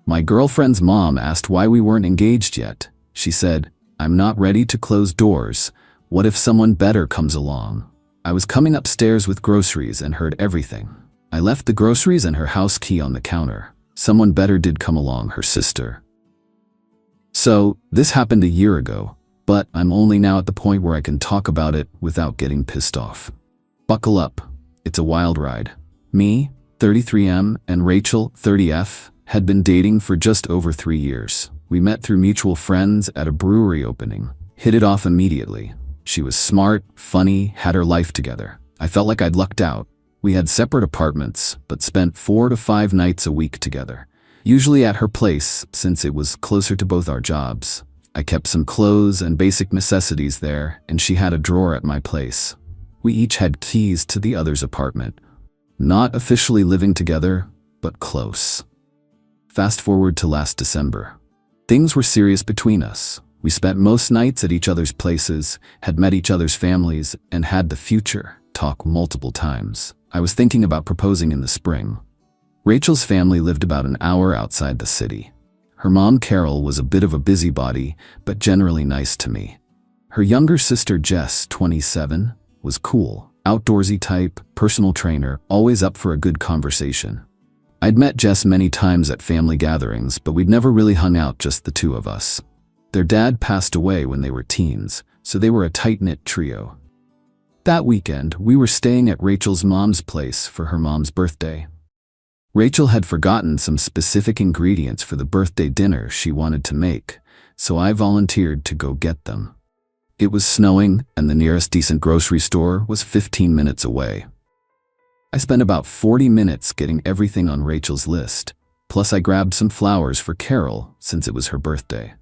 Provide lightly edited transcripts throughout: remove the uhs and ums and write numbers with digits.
My girlfriend's mom asked why we weren't engaged yet. She said, "I'm not ready to close doors. What if someone better comes along?" I was coming upstairs with groceries and heard everything. I left the groceries and her house key on the counter. Someone better did come along, her sister. So, this happened a year ago, but I'm only now at the point where I can talk about it without getting pissed off. Buckle up. It's a wild ride. Me, 33M, and Rachel, 30F, had been dating for just over 3 years. We met through mutual friends at a brewery opening. Hit it off immediately. She was smart, funny, had her life together. I felt like I'd lucked out. We had separate apartments, but spent 4 to 5 nights a week together. Usually at her place, since it was closer to both our jobs. I kept some clothes and basic necessities there, and she had a drawer at my place. We each had keys to the other's apartment. Not officially living together, but close. Fast forward to last December. Things were serious between us. We spent most nights at each other's places, had met each other's families, and had the future talk multiple times. I was thinking about proposing in the spring. Rachel's family lived about an hour outside the city. Her mom, Carol, was a bit of a busybody, but generally nice to me. Her younger sister, Jess, 27, was cool, outdoorsy type, personal trainer, always up for a good conversation. I'd met Jess many times at family gatherings, but we'd never really hung out, just the two of us. Their dad passed away when they were teens, so they were a tight-knit trio. That weekend, we were staying at Rachel's mom's place for her mom's birthday. Rachel had forgotten some specific ingredients for the birthday dinner she wanted to make, so I volunteered to go get them. It was snowing, and the nearest decent grocery store was 15 minutes away. I spent about 40 minutes getting everything on Rachel's list, plus I grabbed some flowers for Carol since it was her birthday.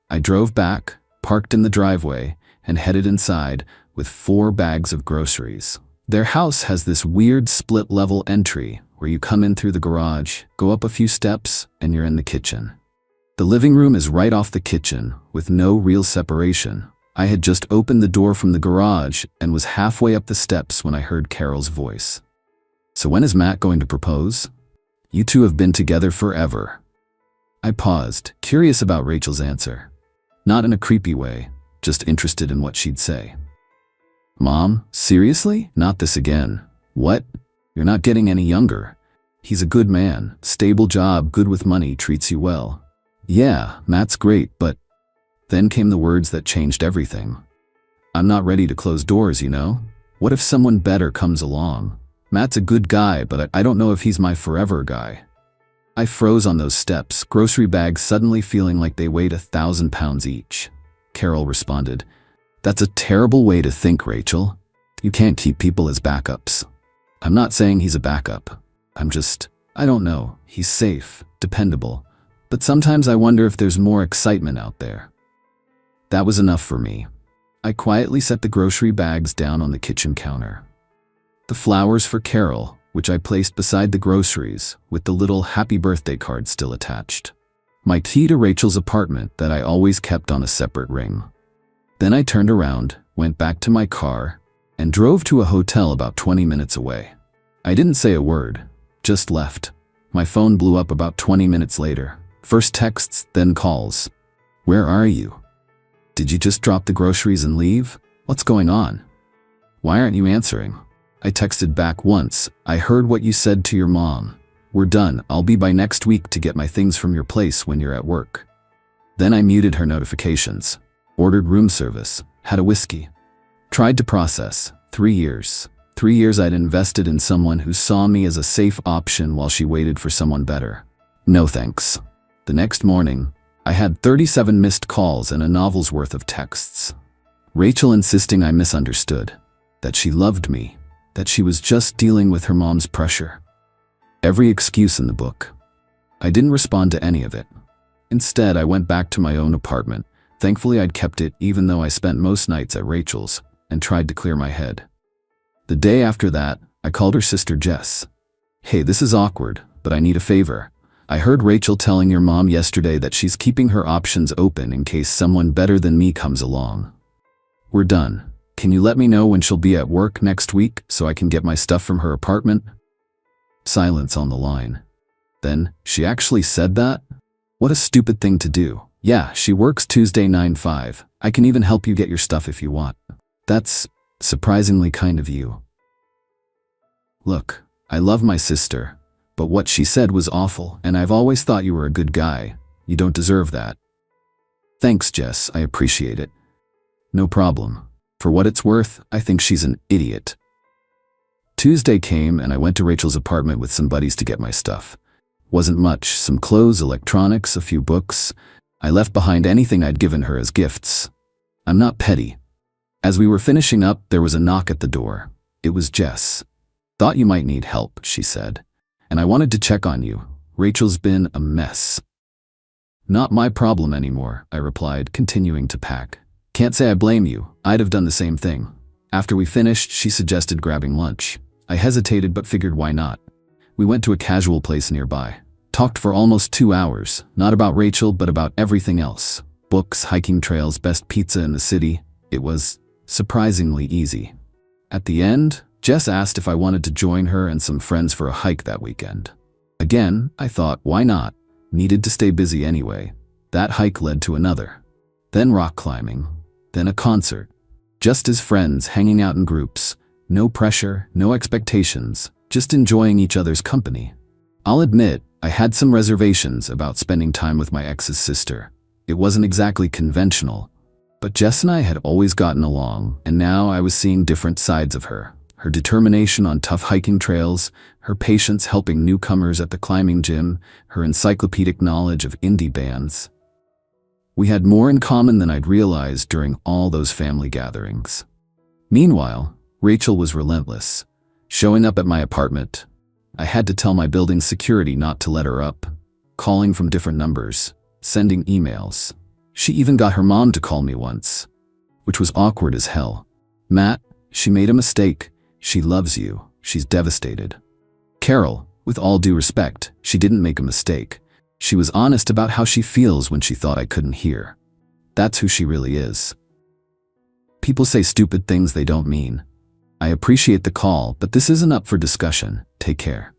I drove back, parked in the driveway, and headed inside with 4 bags of groceries. Their house has this weird split-level entry where you come in through the garage, go up a few steps, and you're in the kitchen. The living room is right off the kitchen, with no real separation. I had just opened the door from the garage and was halfway up the steps when I heard Carol's voice. "So when is Matt going to propose? You two have been together forever." I paused, curious about Rachel's answer. Not in a creepy way, just interested in what she'd say. "Mom, seriously? Not this again. What? You're not getting any younger. He's a good man, stable job, good with money, treats you well." "Yeah, Matt's great, but..." Then came the words that changed everything. "I'm not ready to close doors, you know? What if someone better comes along? Matt's a good guy, but I don't know if he's my forever guy." I froze on those steps, grocery bags suddenly feeling like they weighed 1,000 pounds each. Carol responded, "That's a terrible way to think, Rachel. You can't keep people as backups." "I'm not saying he's a backup. I don't know. He's safe, dependable. But sometimes I wonder if there's more excitement out there." That was enough for me. I quietly set the grocery bags down on the kitchen counter. The flowers for Carol, which I placed beside the groceries, with the little happy birthday card still attached. My key to Rachel's apartment that I always kept on a separate ring. Then I turned around, went back to my car, and drove to a hotel about 20 minutes away. I didn't say a word, just left. My phone blew up about 20 minutes later. First texts, then calls. "Where are you? Did you just drop the groceries and leave? What's going on? Why aren't you answering?" I texted back once, "I heard what you said to your mom. We're done. I'll be by next week to get my things from your place when you're at work." Then I muted her notifications. Ordered room service. Had a whiskey. Tried to process. 3 years. 3 years I'd invested in someone who saw me as a safe option while she waited for someone better. No thanks. The next morning, I had 37 missed calls and a novel's worth of texts. Rachel insisting I misunderstood. That she loved me. That she was just dealing with her mom's pressure. Every excuse in the book. I didn't respond to any of it. Instead, I went back to my own apartment. Thankfully, I'd kept it even though I spent most nights at Rachel's, and tried to clear my head. The day after that, I called her sister Jess. "Hey, this is awkward, but I need a favor. I heard Rachel telling your mom yesterday that she's keeping her options open in case someone better than me comes along. We're done. Can you let me know when she'll be at work next week so I can get my stuff from her apartment?" Silence on the line. Then, "She actually said that? What a stupid thing to do. Yeah, she works Tuesday 9-5. I can even help you get your stuff if you want. That's surprisingly kind of you. Look, I love my sister, but what she said was awful, and I've always thought you were a good guy. You don't deserve that. Thanks, Jess, I appreciate it. No problem. For what it's worth, I think she's an idiot. Tuesday came and I went to Rachel's apartment with some buddies to get my stuff. Wasn't much, some clothes, electronics, a few books. I left behind anything I'd given her as gifts. I'm not petty. As we were finishing up, there was a knock at the door. It was Jess. Thought you might need help, she said. And I wanted to check on you. Rachel's been a mess. Not my problem anymore, I replied, continuing to pack. Can't say I blame you. I'd have done the same thing. After we finished, she suggested grabbing lunch. I hesitated but figured why not. We went to a casual place nearby. Talked for almost 2 hours, not about Rachel but about everything else. Books, hiking trails, best pizza in the city. It was surprisingly easy. At the end, Jess asked if I wanted to join her and some friends for a hike that weekend. Again, I thought, why not? Needed to stay busy anyway. That hike led to another. Then rock climbing. Then a concert. Just as friends, hanging out in groups. No pressure, no expectations, just enjoying each other's company. I'll admit, I had some reservations about spending time with my ex's sister. It wasn't exactly conventional, but Jess and I had always gotten along, and now I was seeing different sides of her. Her determination on tough hiking trails, her patience helping newcomers at the climbing gym, her encyclopedic knowledge of indie bands. We had more in common than I'd realized during all those family gatherings. Meanwhile, Rachel was relentless. Showing up at my apartment. I had to tell my building's security not to let her up. Calling from different numbers. Sending emails. She even got her mom to call me once. Which was awkward as hell. Matt, she made a mistake. She loves you. She's devastated. Carol, with all due respect, she didn't make a mistake. She was honest about how she feels when she thought I couldn't hear. That's who she really is. People say stupid things they don't mean. I appreciate the call, but this isn't up for discussion. Take care.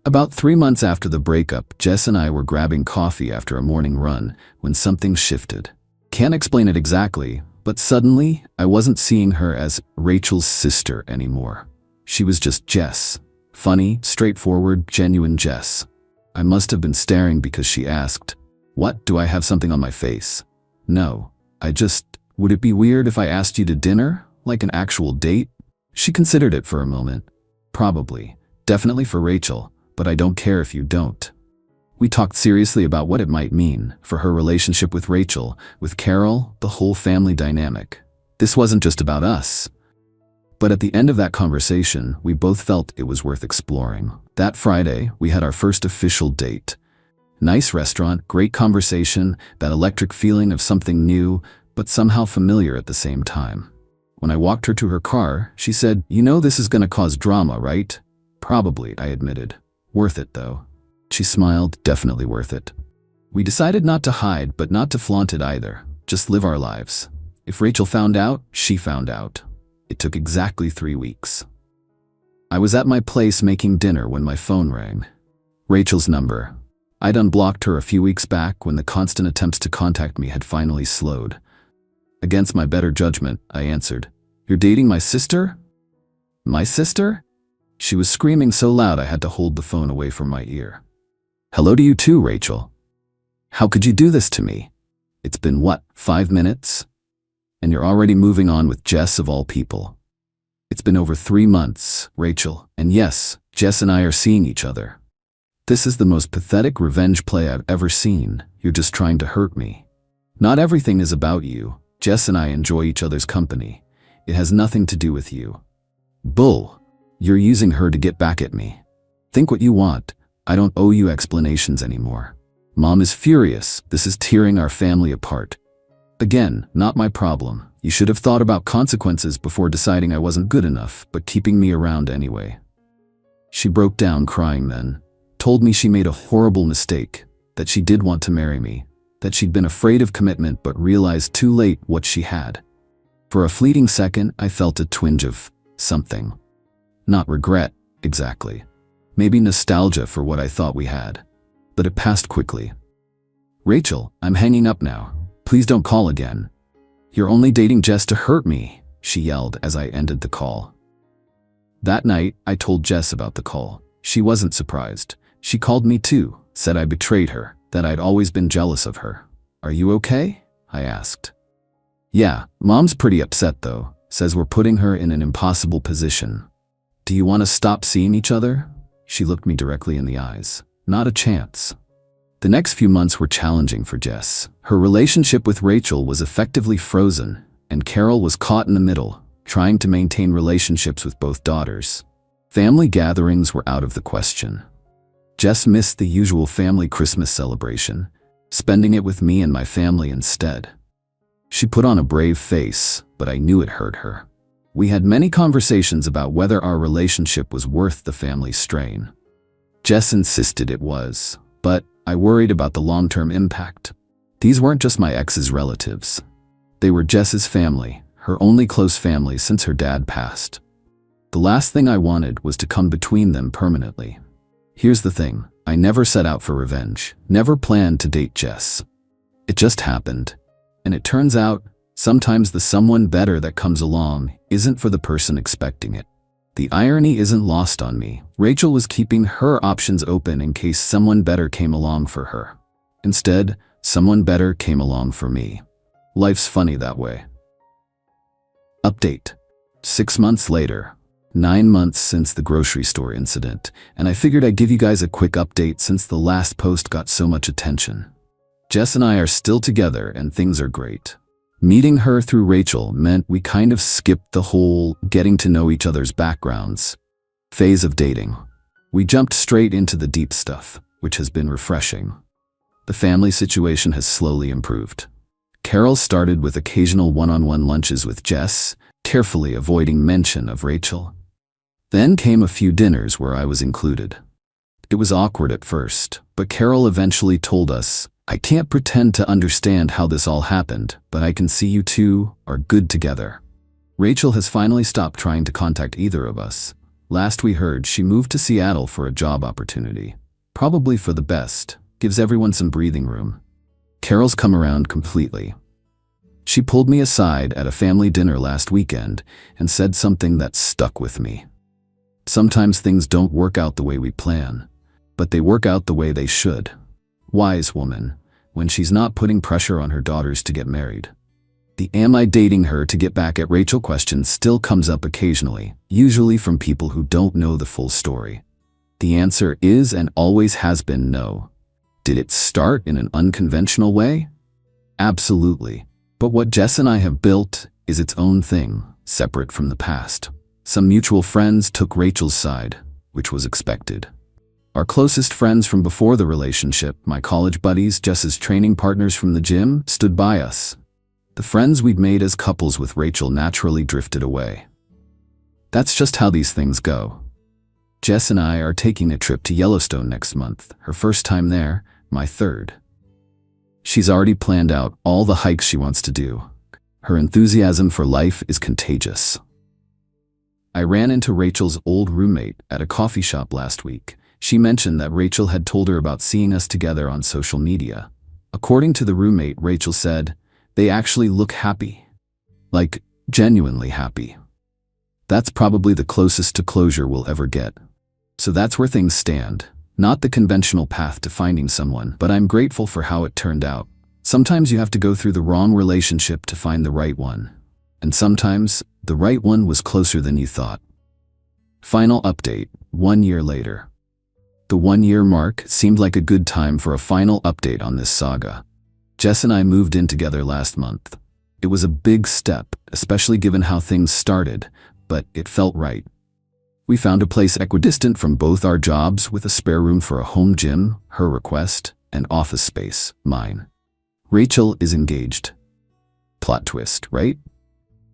About 3 months after the breakup, Jess and I were grabbing coffee after a morning run when something shifted. Can't explain it exactly, but suddenly I wasn't seeing her as Rachel's sister anymore. She was just Jess. Funny, straightforward, genuine Jess. I must have been staring because she asked, "What, do I have something on my face?" No, would it be weird if I asked you to dinner? Like an actual date? She considered it for a moment. Probably. Definitely for Rachel, but I don't care if you don't. We talked seriously about what it might mean for her relationship with Rachel, with Carol, the whole family dynamic. This wasn't just about us. But at the end of that conversation, we both felt it was worth exploring. That Friday, we had our first official date. Nice restaurant, great conversation, that electric feeling of something new, but somehow familiar at the same time. When I walked her to her car, she said, "You know this is gonna cause drama, right?" "Probably," I admitted. "Worth it, though." She smiled, "Definitely worth it." We decided not to hide, but not to flaunt it either. Just live our lives. If Rachel found out, she found out. It took exactly 3 weeks. I was at my place making dinner when my phone rang. Rachel's number. I'd unblocked her a few weeks back when the constant attempts to contact me had finally slowed. Against my better judgment, I answered, "You're dating my sister?" "My sister?" She was screaming so loud I had to hold the phone away from my ear. "Hello to you too, Rachel. How could you do this to me? It's been what, 5 minutes? And you're already moving on with Jess of all people. It's been over 3 months, Rachel, and yes, Jess and I are seeing each other. This is the most pathetic revenge play I've ever seen. You're just trying to hurt me. Not everything is about you. Jess and I enjoy each other's company. It has nothing to do with you." Bull. You're using her to get back at me. Think what you want. I don't owe you explanations anymore. Mom is furious. This is tearing our family apart. Again, not my problem. You should have thought about consequences before deciding I wasn't good enough, but keeping me around anyway. She broke down crying then. Told me she made a horrible mistake, that she did want to marry me, that she'd been afraid of commitment but realized too late what she had. For a fleeting second, I felt a twinge of something. Not regret, exactly. Maybe nostalgia for what I thought we had. But it passed quickly. "Rachel, I'm hanging up now. Please don't call again." "You're only dating Jess to hurt me," she yelled as I ended the call. That night, I told Jess about the call. She wasn't surprised. She called me too, said I betrayed her, that I'd always been jealous of her. "Are you okay?" I asked. "Yeah, Mom's pretty upset though, says we're putting her in an impossible position." "Do you want to stop seeing each other?" She looked me directly in the eyes. "Not a chance." The next few months were challenging for Jess. Her relationship with Rachel was effectively frozen, and Carol was caught in the middle, trying to maintain relationships with both daughters. Family gatherings were out of the question. Jess missed the usual family Christmas celebration, spending it with me and my family instead. She put on a brave face, but I knew it hurt her. We had many conversations about whether our relationship was worth the family strain. Jess insisted it was, but I worried about the long-term impact. These weren't just my ex's relatives. They were Jess's family, her only close family since her dad passed. The last thing I wanted was to come between them permanently. Here's the thing, I never set out for revenge, never planned to date Jess. It just happened. And it turns out, sometimes the someone better that comes along isn't for the person expecting it. The irony isn't lost on me. Rachel was keeping her options open in case someone better came along for her. Instead, someone better came along for me. Life's funny that way. Update. 6 months later. 9 months since the grocery store incident, and I figured I'd give you guys a quick update since the last post got so much attention. Jess and I are still together and things are great. Meeting her through Rachel meant we kind of skipped the whole getting to know each other's backgrounds phase of dating. We jumped straight into the deep stuff, which has been refreshing. The family situation has slowly improved. Carol started with occasional one-on-one lunches with Jess, carefully avoiding mention of Rachel. Then came a few dinners where I was included. It was awkward at first, but Carol eventually told us, "I can't pretend to understand how this all happened, but I can see you two are good together." Rachel has finally stopped trying to contact either of us. Last we heard, she moved to Seattle for a job opportunity. Probably for the best, gives everyone some breathing room. Carol's come around completely. She pulled me aside at a family dinner last weekend and said something that stuck with me. "Sometimes things don't work out the way we plan, but they work out the way they should." Wise woman, when she's not putting pressure on her daughters to get married. The "am I dating her to get back at Rachel" question still comes up occasionally, usually from people who don't know the full story. The answer is and always has been no. Did it start in an unconventional way? Absolutely. But what Jess and I have built is its own thing, separate from the past. Some mutual friends took Rachel's side, which was expected. Our closest friends from before the relationship, my college buddies, Jess's training partners from the gym, stood by us. The friends we'd made as couples with Rachel naturally drifted away. That's just how these things go. Jess and I are taking a trip to Yellowstone next month, her first time there, my third. She's already planned out all the hikes she wants to do. Her enthusiasm for life is contagious. I ran into Rachel's old roommate at a coffee shop last week. She mentioned that Rachel had told her about seeing us together on social media. According to the roommate, Rachel said, "They actually look happy. Like, genuinely happy." That's probably the closest to closure we'll ever get. So that's where things stand. Not the conventional path to finding someone, but I'm grateful for how it turned out. Sometimes you have to go through the wrong relationship to find the right one. And sometimes, the right one was closer than you thought. Final update, 1 year later. The 1-year mark seemed like a good time for a final update on this saga. Jess and I moved in together last month. It was a big step, especially given how things started, but it felt right. We found a place equidistant from both our jobs with a spare room for a home gym, her request, and office space, mine. Rachel is engaged. Plot twist, right?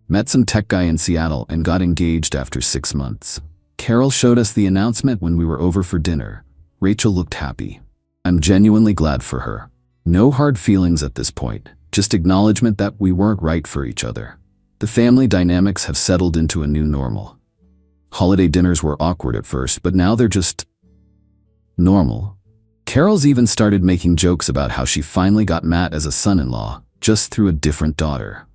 Met some tech guy in Seattle and got engaged after 6 months. Carol showed us the announcement when we were over for dinner. Rachel looked happy. I'm genuinely glad for her. No hard feelings at this point, just acknowledgement that we weren't right for each other. The family dynamics have settled into a new normal. Holiday dinners were awkward at first, but now they're just normal. Carol's even started making jokes about how she finally got Matt as a son-in-law, just through a different daughter.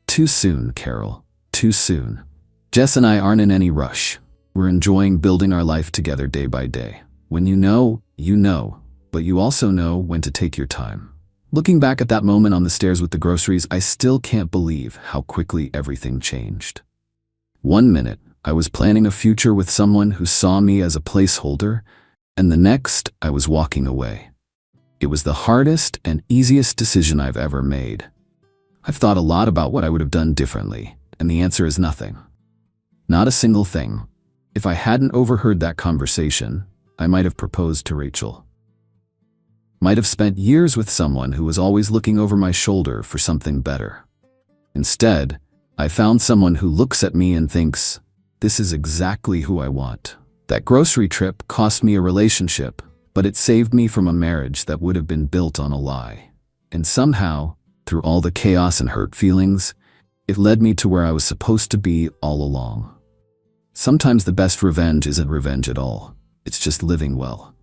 Too soon, Carol. Too soon. Jess and I aren't in any rush. We're enjoying building our life together day by day. When you know, but you also know when to take your time. Looking back at that moment on the stairs with the groceries, I still can't believe how quickly everything changed. 1 minute, I was planning a future with someone who saw me as a placeholder, and the next, I was walking away. It was the hardest and easiest decision I've ever made. I've thought a lot about what I would have done differently, and the answer is nothing. Not a single thing. If I hadn't overheard that conversation, I might have proposed to Rachel. Might have spent years with someone who was always looking over my shoulder for something better. Instead, I found someone who looks at me and thinks, this is exactly who I want. That grocery trip cost me a relationship, but it saved me from a marriage that would have been built on a lie. And somehow, through all the chaos and hurt feelings, it led me to where I was supposed to be all along. Sometimes the best revenge isn't revenge at all. It's just living well.